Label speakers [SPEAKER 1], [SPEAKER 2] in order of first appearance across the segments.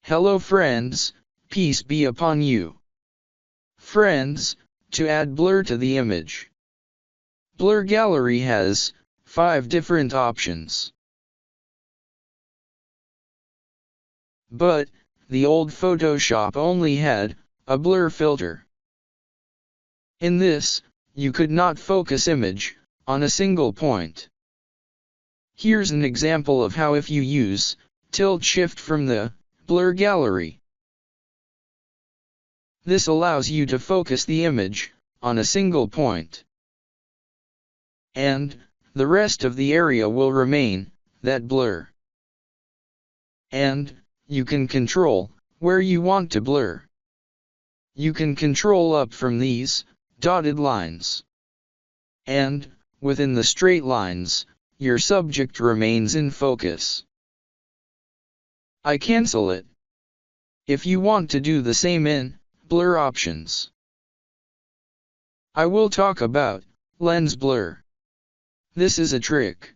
[SPEAKER 1] Hello friends, peace be upon you. Friends, to add blur to the image. Blur Gallery has 5 different options. But the old Photoshop only had a blur filter. In this, you could not focus image on a single point. Here's an example of how if you use Tilt-Shift from the Blur Gallery. This allows you to focus the image on a single point. And the rest of the area will remain that blur. And you can control where you want to blur. You can control up from these dotted lines. And within the straight lines, your subject remains in focus. I cancel it. If you want to do the same in blur options, I will talk about lens blur. This is a trick.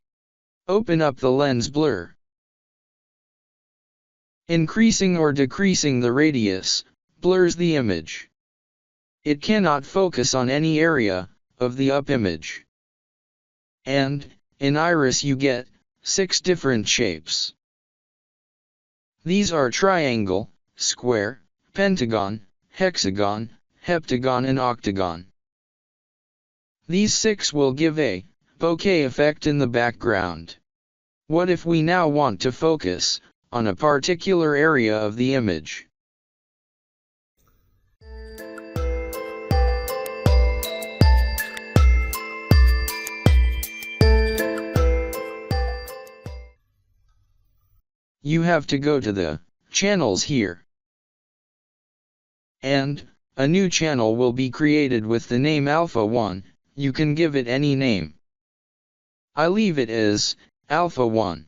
[SPEAKER 1] Open up the lens blur. Increasing or decreasing the radius blurs the image. It cannot focus on any area of the up image. And in iris you get 6 different shapes. These are triangle, square, pentagon, hexagon, heptagon and octagon. These 6 will give a bokeh effect in the background. What if we now want to focus on a particular area of the image? You have to go to the channels here. And a new channel will be created with the name Alpha 1, you can give it any name. I leave it as Alpha 1.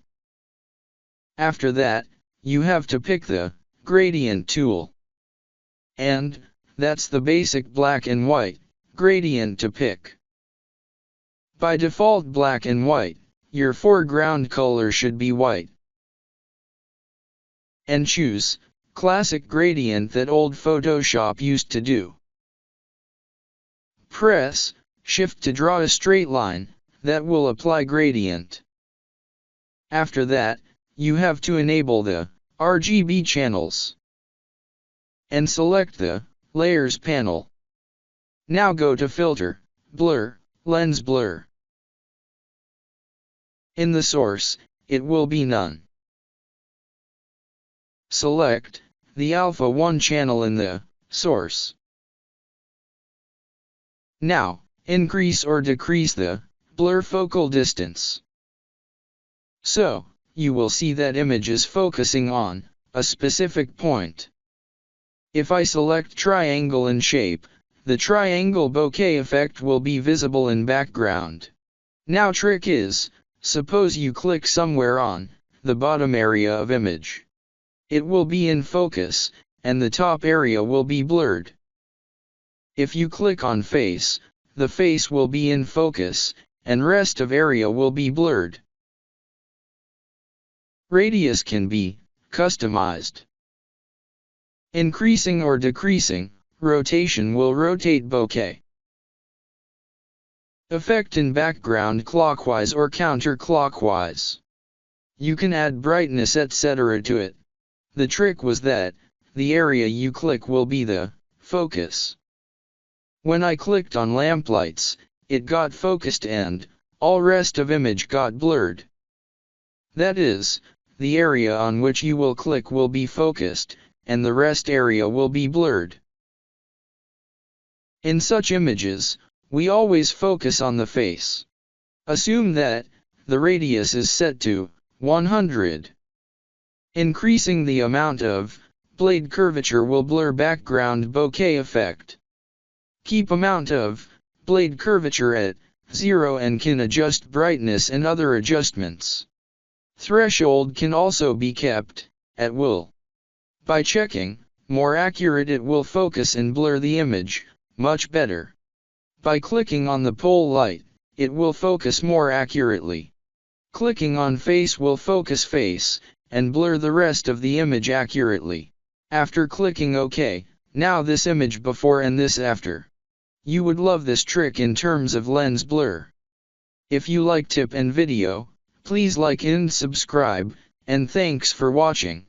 [SPEAKER 1] After that, you have to pick the gradient tool. And that's the basic black and white gradient to pick. By default black and white, your foreground color should be white. And choose classic gradient that old Photoshop used to do. Press Shift to draw a straight line that will apply gradient. After that, you have to enable the RGB channels and select the Layers panel. Now go to Filter, Blur, Lens Blur. In the source, it will be none. Select the Alpha 1 channel in the source. Now, increase or decrease the blur focal distance. So, you will see that image is focusing on a specific point. If I select triangle in shape, the triangle bokeh effect will be visible in background. Now trick is, suppose you click somewhere on the bottom area of image. It will be in focus, and the top area will be blurred. If you click on face, the face will be in focus, and rest of area will be blurred. Radius can be customized. Increasing or decreasing, rotation will rotate bokeh. Effect in background clockwise or counterclockwise. You can add brightness etc. to it. The trick was that the area you click will be the focus. When I clicked on lamplights, it got focused and all rest of image got blurred. That is, the area on which you will click will be focused, and the rest area will be blurred. In such images, we always focus on the face. Assume that the radius is set to 100. Increasing the amount of blade curvature will blur background bokeh effect. Keep amount of blade curvature at 0 and can adjust brightness and other adjustments. Threshold can also be kept at will. By checking more accurate, it will focus and blur the image much better. By clicking on the pole light, it will focus more accurately. Clicking on face will focus face and blur the rest of the image accurately. After clicking OK, now this image before and this after. You would love this trick in terms of lens blur. If you like tip and video, please like and subscribe, and thanks for watching.